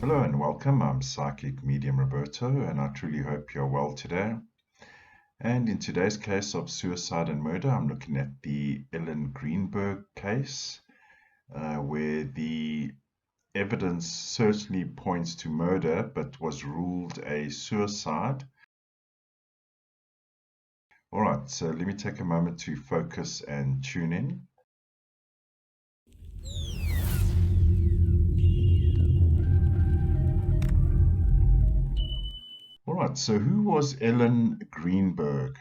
Hello and welcome. I'm Psychic Medium Roberto, and I truly hope you're well today. And in today's case of suicide and murder, I'm looking at the Ellen Greenberg case, where the evidence certainly points to murder but was ruled a suicide. All right, so let me take a moment to focus and tune in. All right, so who was Ellen Greenberg?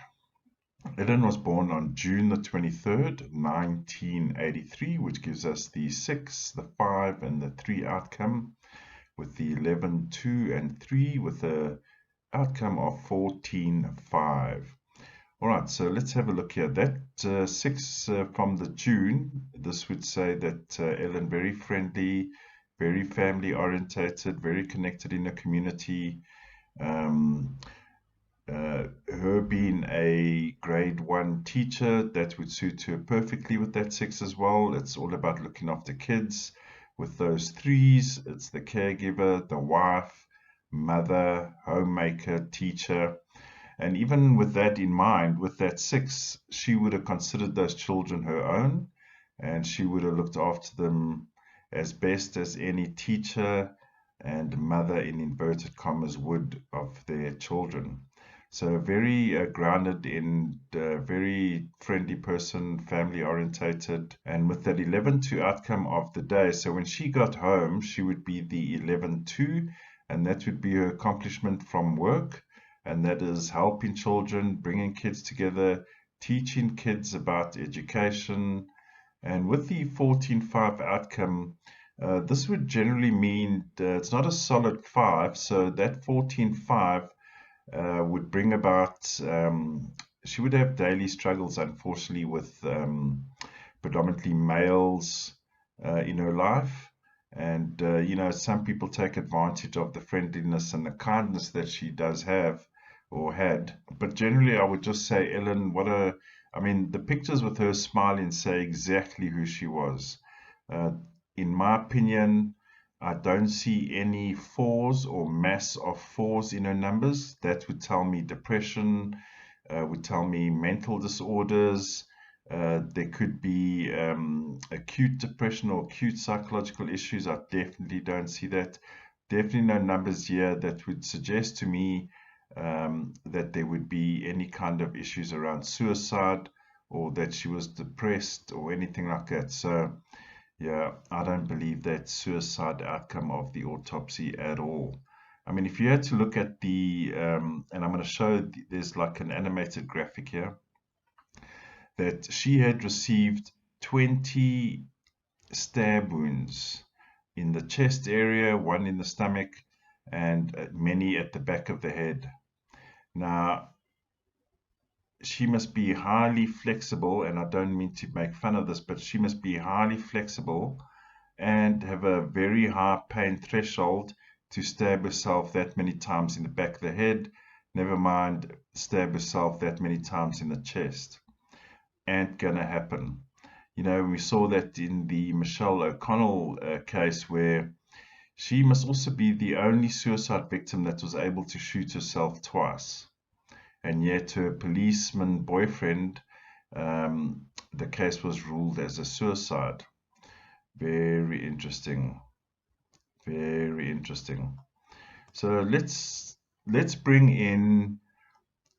Ellen was born on June the 23rd, 1983, which gives us the 6, the 5, and the 3 outcome, with the 11, 2, and 3, with the outcome of 14, 5. All right, so let's have a look here. That 6 from the June, this would say that Ellen, very friendly, very family orientated, very connected in the community. Her being a grade 1 teacher, that would suit her perfectly with that 6 as well. It's all about looking after kids. With those 3s, it's the caregiver, the wife, mother, homemaker, teacher. And even with that in mind, with that 6, she would have considered those children her own, and she would have looked after them as best as any teacher and mother, in inverted commas, would of their children. So very grounded in very friendly person, family orientated, and with that 11-2 outcome of the day. So when she got home, she would be the 11-2, and that would be her accomplishment from work, and that is helping children, bringing kids together, teaching kids about education. And with the 14-5 outcome, this would generally mean it's not a solid 5, so that 14-5 would bring about, she would have daily struggles, unfortunately, with predominantly males in her life. And, some people take advantage of the friendliness and the kindness that she does have or had. But generally, I would just say, Ellen, the pictures with her smiling say exactly who she was. In my opinion, I don't see any 4s or mass of 4s in her numbers. That would tell me depression, would tell me mental disorders. There could be acute depression or acute psychological issues. I definitely don't see that. Definitely no numbers here that would suggest to me that there would be any kind of issues around suicide or that she was depressed or anything like that. So yeah, I don't believe that suicide outcome of the autopsy at all. I mean, if you had to look at and I'm going to show, there's like an animated graphic here, that she had received 20 stab wounds in the chest area, 1 in the stomach, and many at the back of the head. Now, she must be highly flexible, and I don't mean to make fun of this, but she must be highly flexible and have a very high pain threshold to stab herself that many times in the back of the head, never mind stab herself that many times in the chest. Ain't gonna happen. We saw that in the Michelle O'Connell case, where she must also be the only suicide victim that was able to shoot herself twice. And yet her policeman boyfriend, the case was ruled as a suicide. Very interesting. Very interesting. So let's bring in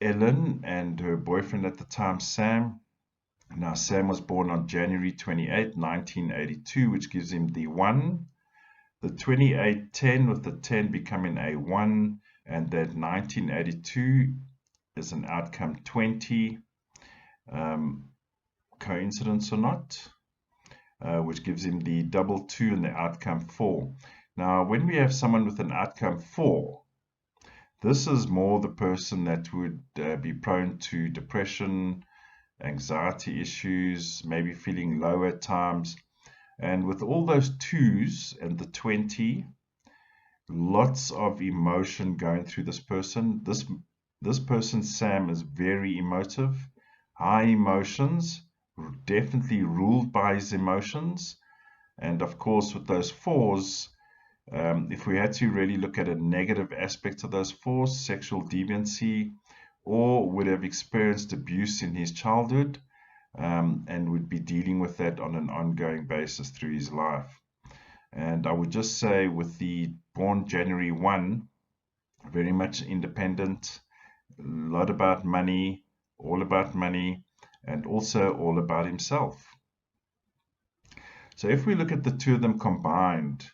Ellen and her boyfriend at the time, Sam. Now, Sam was born on January 28, 1982, which gives him the 1. The 2810 with the 10 becoming a 1, and that 1982 is an outcome 20. Coincidence or not? Which gives him the double 2 and the outcome 4. Now, when we have someone with an outcome 4, this is more the person that would be prone to depression, anxiety issues, maybe feeling low at times. And with all those 2s and the 20, lots of emotion going through this person. This person, Sam, is very emotive, high emotions, definitely ruled by his emotions. And of course, with those 4s, If we had to really look at a negative aspect of those four, sexual deviancy, or would have experienced abuse in his childhood, and would be dealing with that on an ongoing basis through his life. And I would just say, with the born January 1, very much independent, a lot about money, all about money, and also all about himself. So if we look at the two of them combined,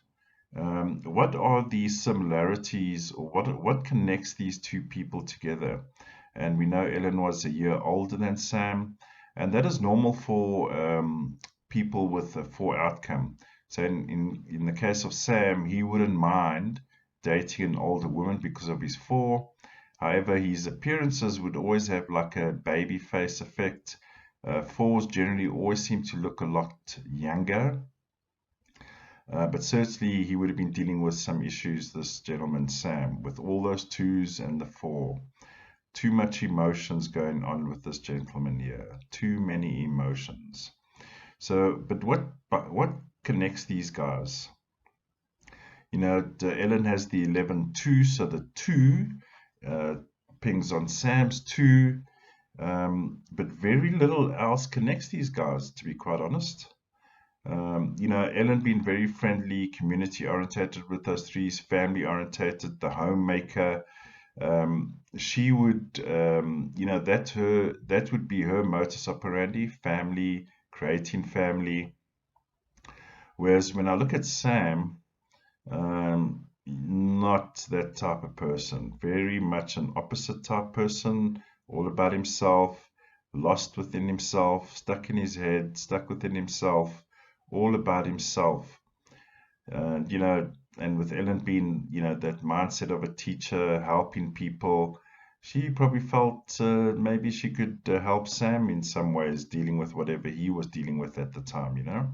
what are the similarities, or what connects these two people together? And we know Ellen was a year older than Sam, and that is normal for people with a 4 outcome. So in the case of Sam, he wouldn't mind dating an older woman because of his 4. However, his appearances would always have like a baby face effect. 4s generally always seem to look a lot younger. But certainly he would have been dealing with some issues, this gentleman Sam, with all those 2s and the 4. Too much emotions going on with this gentleman here. Too many emotions. So, but what connects these guys? You know, Ellen has the 11-2, so the 2 pings on Sam's 2, but very little else connects these guys, to be quite honest. You know, Ellen being very friendly, community orientated with those 3s, family orientated, the homemaker. She would, you know, that would be her modus operandi, family, creating family. Whereas when I look at Sam, not that type of person, very much an opposite type person, all about himself, lost within himself, stuck in his head, stuck within himself, all about himself. You know, and with Ellen being, you know, that mindset of a teacher, helping people, she probably felt maybe she could help Sam in some ways, dealing with whatever he was dealing with at the time, you know.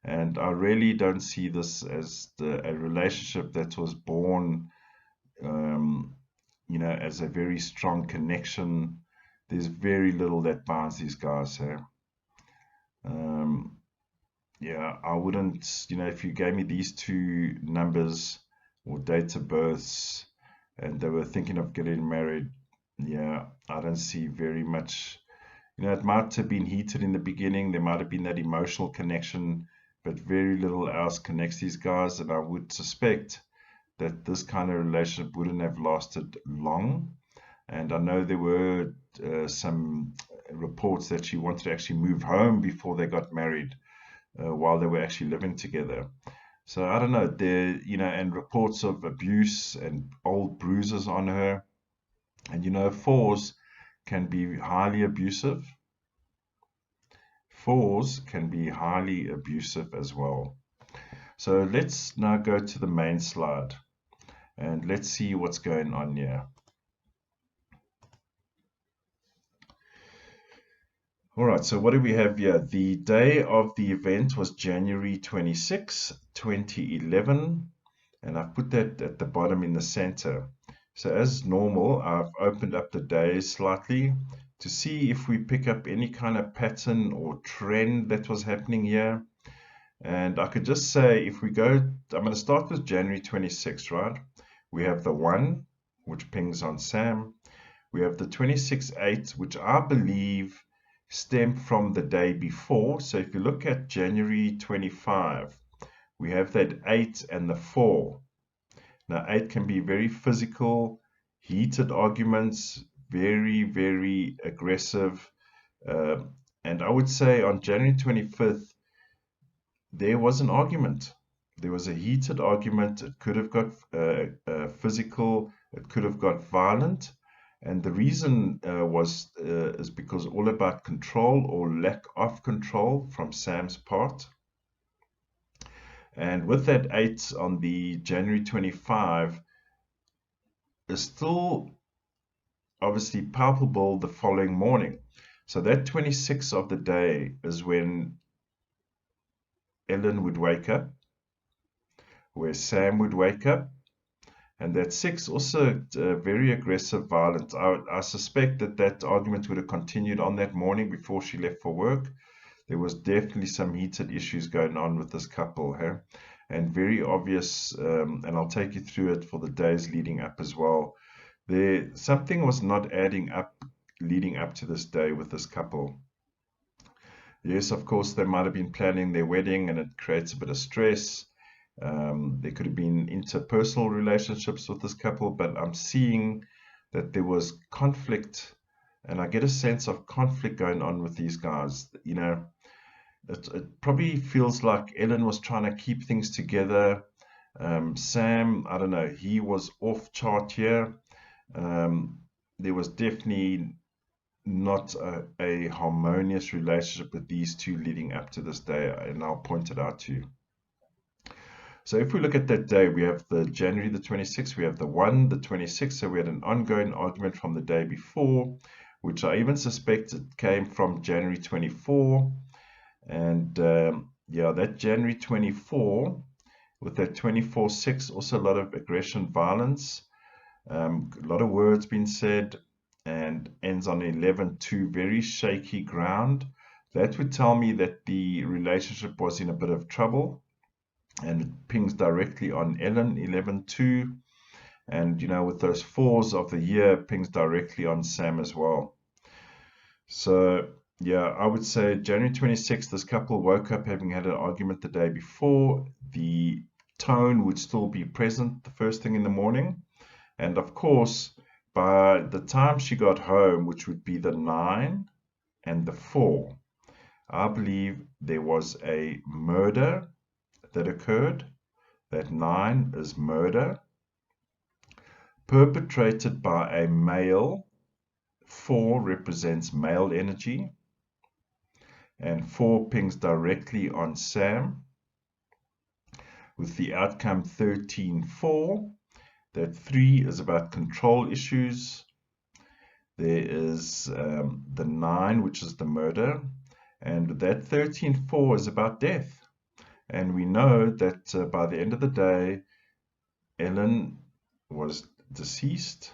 And I really don't see this as a relationship that was born, you know, as a very strong connection. There's very little that binds these guys here. Yeah, I wouldn't, you know, if you gave me these 2 numbers or dates of births and they were thinking of getting married, yeah, I don't see very much. You know, it might have been heated in the beginning, there might have been that emotional connection, but very little else connects these guys, and I would suspect that this kind of relationship wouldn't have lasted long. And I know there were some reports that she wanted to actually move home before they got married, while they were actually living together. So I don't know, there, you know, and reports of abuse and old bruises on her. And you know, 4s can be highly abusive. 4s can be highly abusive as well. So let's now go to the main slide and let's see what's going on here. All right, so what do we have here? The day of the event was January 26, 2011, and I've put that at the bottom in the center. So as normal, I've opened up the days slightly to see if we pick up any kind of pattern or trend that was happening here. And I could just say, if we go, I'm going to start with January 26, right? We have the 1, which pings on Sam. We have the 26-8, which I believe stemmed from the day before. So if you look at January 25, we have that 8 and the 4. Now 8 can be very physical, heated arguments, very, very aggressive. And I would say on January 25th, there was an argument. There was a heated argument. It could have got physical, it could have got violent. And the reason is because all about control or lack of control from Sam's part. And with that 8 on the January 25 is still obviously palpable the following morning. So that 26 of the day is when Ellen would wake up, where Sam would wake up. And that 6 also very aggressive, violent. I suspect that argument would have continued on that morning before she left for work. There was definitely some heated issues going on with this couple here. and very obvious, and I'll take you through it for the days leading up as well. Something was not adding up leading up to this day with this couple. Yes, of course, they might have been planning their wedding and it creates a bit of stress. There could have been interpersonal relationships with this couple, but I'm seeing that there was conflict, and I get a sense of conflict going on with these guys. You know, it probably feels like Ellen was trying to keep things together. Sam, I don't know, he was off chart here. There was definitely not a harmonious relationship with these two leading up to this day, and I'll point it out to you. So if we look at that day, we have the January the 26th, we have the 1, the 26th, so we had an ongoing argument from the day before, which I even suspect it came from January 24, and yeah, that January 24, with that 24/6, also a lot of aggression, violence, a lot of words being said, and ends on 11/2, very shaky ground. That would tell me that the relationship was in a bit of trouble, and it pings directly on Ellen, 11/2, and you know, with those 4s of the year, pings directly on Sam as well. So yeah, I would say January 26th, this couple woke up having had an argument the day before. The tone would still be present the first thing in the morning, and of course, by the time she got home, which would be the 9 and the 4, I believe there was a murder that occurred. That 9 is murder, perpetrated by a male. 4 represents male energy, and 4 pings directly on Sam, with the outcome 13/4. That 3 is about control issues. There is the 9, which is the murder, and that 13/4 is about death. And we know that by the end of the day, Ellen was deceased,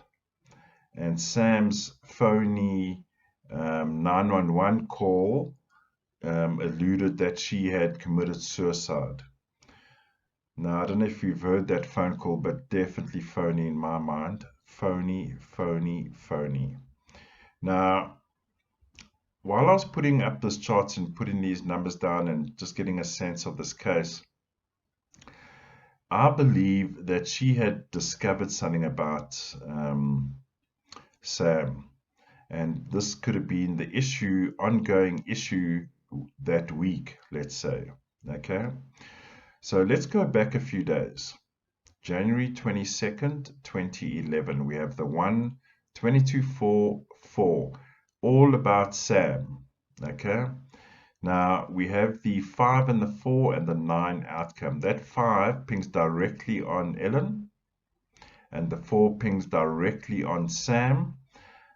and Sam's phony 911 call alluded that she had committed suicide. Now, I don't know if you've heard that phone call, but definitely phony in my mind. Phony, phony, phony. Now, while I was putting up this chart and putting these numbers down and just getting a sense of this case, I believe that she had discovered something about Sam, and this could have been the issue, ongoing issue that week, let's say. Okay, so let's go back a few days. January 22nd, 2011, we have the 1, 22/4, 4, all about Sam. Okay, now we have the 5 and the 4 and the 9 outcome. That 5 pings directly on Ellen, and the 4 pings directly on Sam,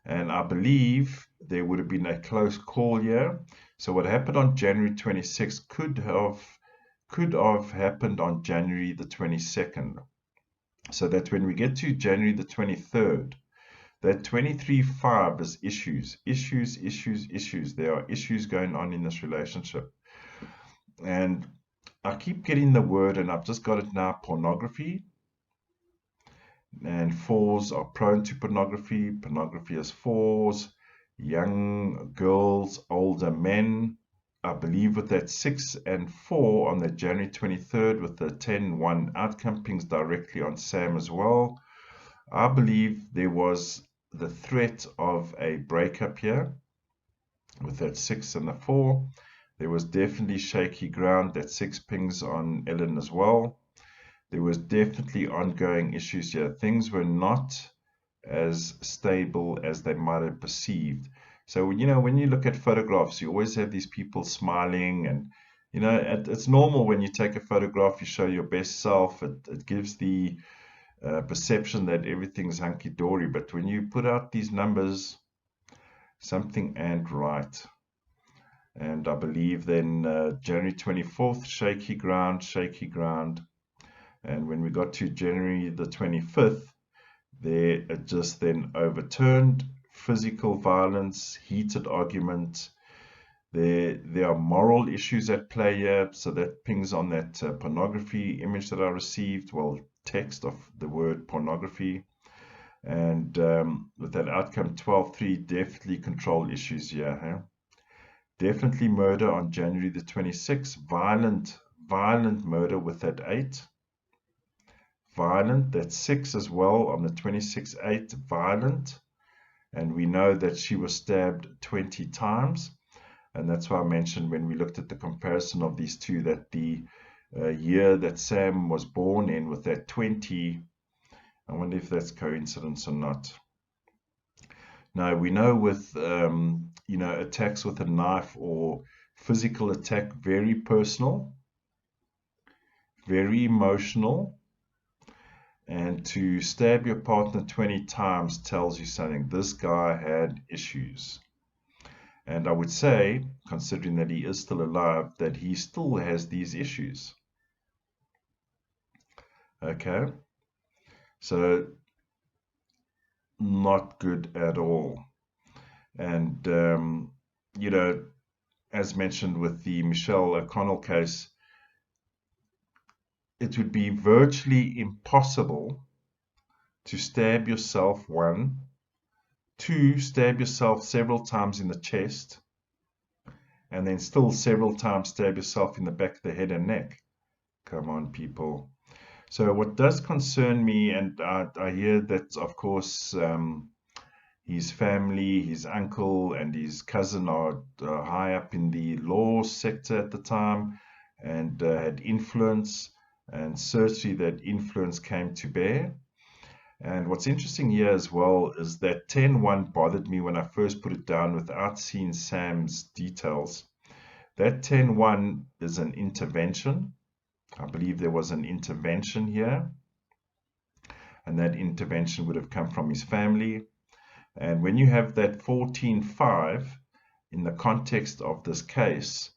and I believe there would have been a close call here. So what happened on January 26th could have happened on January the 22nd. So that when we get to January the 23rd, that 23/5 is issues, issues, issues, issues. There are issues going on in this relationship. And I keep getting the word, and I've just got it now, pornography. And 4s are prone to pornography. Pornography is 4s, young girls, older men. I believe with that 6 and 4 on the January 23rd, with the 10/1 outcome, pings directly on Sam as well. I believe there was the threat of a breakup here with that 6 and the 4. There was definitely shaky ground. That 6 pings on Ellen as well. There was definitely ongoing issues here. Things were not as stable as they might have perceived. So, you know, when you look at photographs, you always have these people smiling, and, you know, it's normal when you take a photograph, you show your best self. It gives the perception that everything's hunky-dory. But when you put out these numbers, something ain't right. And I believe then January 24th, shaky ground, shaky ground. And when we got to January the 25th, there it just then overturned. Physical violence, heated argument. There are moral issues at play here, so that pings on that pornography image that I received, well, text of the word pornography. And with that outcome 12-3, definitely control issues here. Huh? Definitely murder on January the 26th, violent murder with that 8. Violent, that's 6 as well on the 26th, 8, violent. And we know that she was stabbed 20 times. And that's why I mentioned when we looked at the comparison of these two that the year that Sam was born in with that 20, I wonder if that's coincidence or not. Now, we know with, attacks with a knife or physical attack, very personal, very emotional. And to stab your partner 20 times tells you something. This guy had issues. And I would say, considering that he is still alive, that he still has these issues. Okay? So, not good at all. And, as mentioned with the Michelle O'Connell case, it would be virtually impossible to stab yourself, 1, 2, stab yourself several times in the chest, and then still several times stab yourself in the back of the head and neck. Come on, people. So what does concern me, and I hear that, of course, his family, his uncle and his cousin are high up in the law sector at the time and had influence, and certainly that influence came to bear. And what's interesting here as well is that 10-1 bothered me when I first put it down without seeing Sam's details. That 10-1 is an intervention. I believe there was an intervention here, and that intervention would have come from his family. And when you have that 14-5 in the context of this case,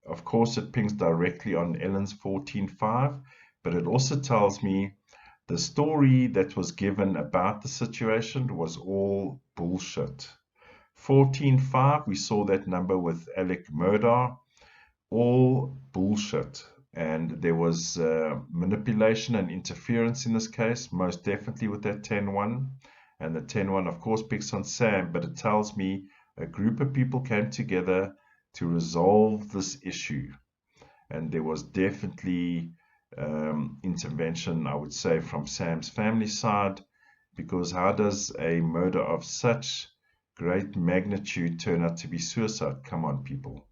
of course it pings directly on Ellen's 14-5, but it also tells me the story that was given about the situation was all bullshit. 14-5, we saw that number with Alec Murdaugh, all bullshit. And there was manipulation and interference in this case, most definitely with that 10-1. And the 10-1, of course, picks on Sam, but it tells me a group of people came together to resolve this issue. And there was definitely intervention, I would say, from Sam's family side, because how does a murder of such great magnitude turn out to be suicide? Come on, people.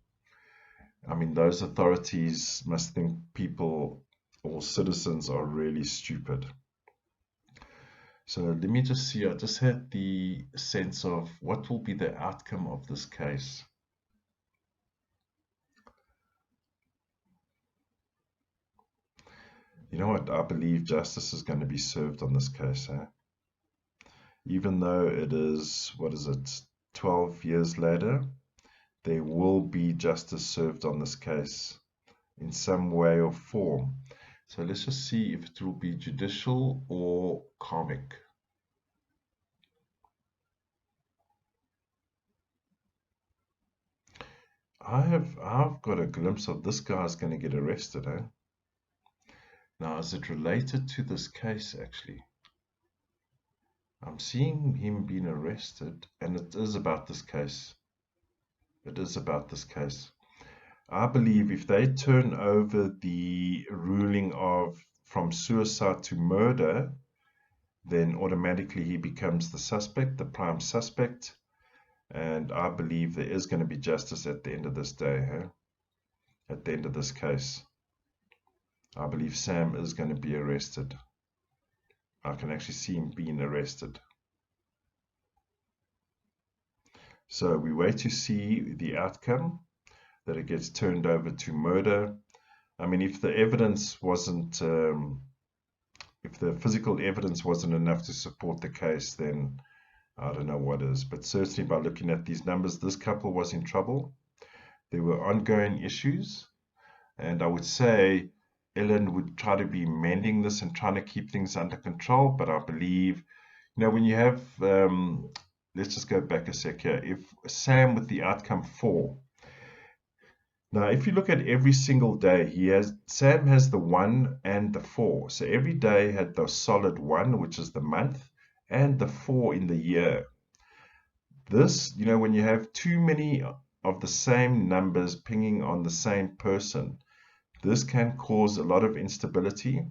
I mean, those authorities must think people or citizens are really stupid. So let me just see, I just had the sense of what will be the outcome of this case. You know what? I believe justice is going to be served on this case. Even though it is, 12 years later, there will be justice served on this case in some way or form. So let's just see if it will be judicial or karmic. I've got a glimpse of this guy's going to get arrested, eh? Now, is it related to this case, actually? I'm seeing him being arrested, and it is about this case. It is about this case. I believe if they turn over the ruling of from suicide to murder, then automatically he becomes the suspect, the prime suspect. And I believe there is going to be justice at the end of this day, at the end of this case. I believe Sam is going to be arrested. I can actually see him being arrested. So we wait to see the outcome, that it gets turned over to murder. I mean, if the evidence wasn't, if the physical evidence wasn't enough to support the case, then I don't know what is. But certainly by looking at these numbers, this couple was in trouble. There were ongoing issues. And I would say Ellen would try to be mending this and trying to keep things under control. But I believe, when you have, let's just go back a sec here. If Sam with the outcome 4, Now, if you look at every single day, Sam has the 1 and the 4. So every day had the solid 1, which is the month, and the 4 in the year. This, when you have too many of the same numbers pinging on the same person, this can cause a lot of instability,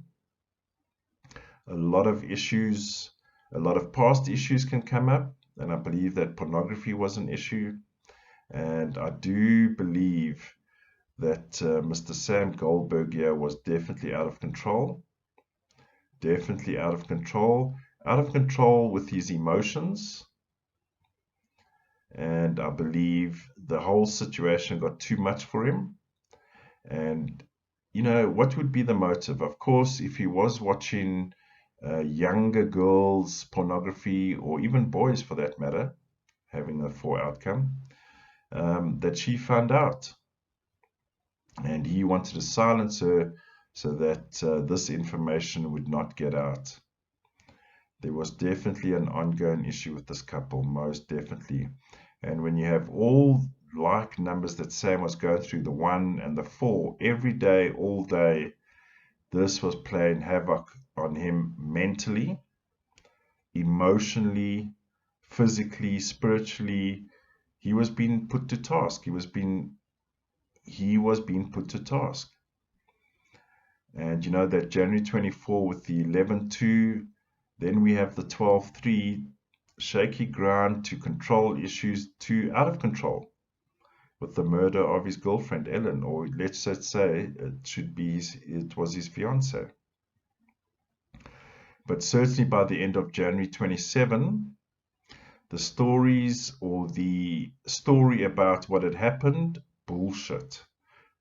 a lot of issues, a lot of past issues can come up, and I believe that pornography was an issue, and I do believe that Mr. Sam Goldberg here was definitely out of control, definitely out of control with his emotions, and I believe the whole situation got too much for him. And what would be the motive? Of course, if he was watching younger girls' pornography, or even boys for that matter, having a 4 outcome, that she found out. And he wanted to silence her so that this information would not get out. There was definitely an ongoing issue with this couple, most definitely. And when you have all like numbers that Sam was going through, the 1 and the 4, every day, all day, this was playing havoc on him mentally, emotionally, physically, spiritually. He was being put to task. He was being put to task. And that January 24 with the 11-2, then we have the 12-3, shaky ground to control issues to out of control with the murder of his girlfriend Ellen, or let's say it was his fiancé. But certainly by the end of January 27, the stories, or the story about what had happened, bullshit.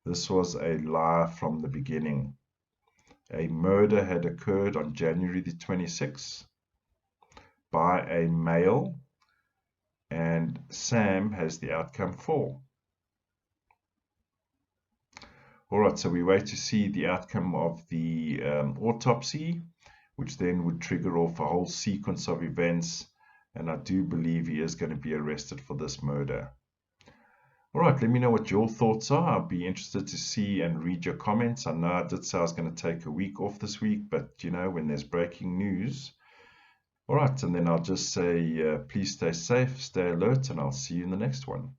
This was a lie from the beginning. A murder had occurred on January the 26th by a male, and Sam has the outcome 4. All right, so we wait to see the outcome of the autopsy, which then would trigger off a whole sequence of events, and I do believe he is going to be arrested for this murder. All right, let me know what your thoughts are. I'll be interested to see and read your comments. I know I did say I was going to take a week off this week, but when there's breaking news. All right, and then I'll just say please stay safe, stay alert, and I'll see you in the next one.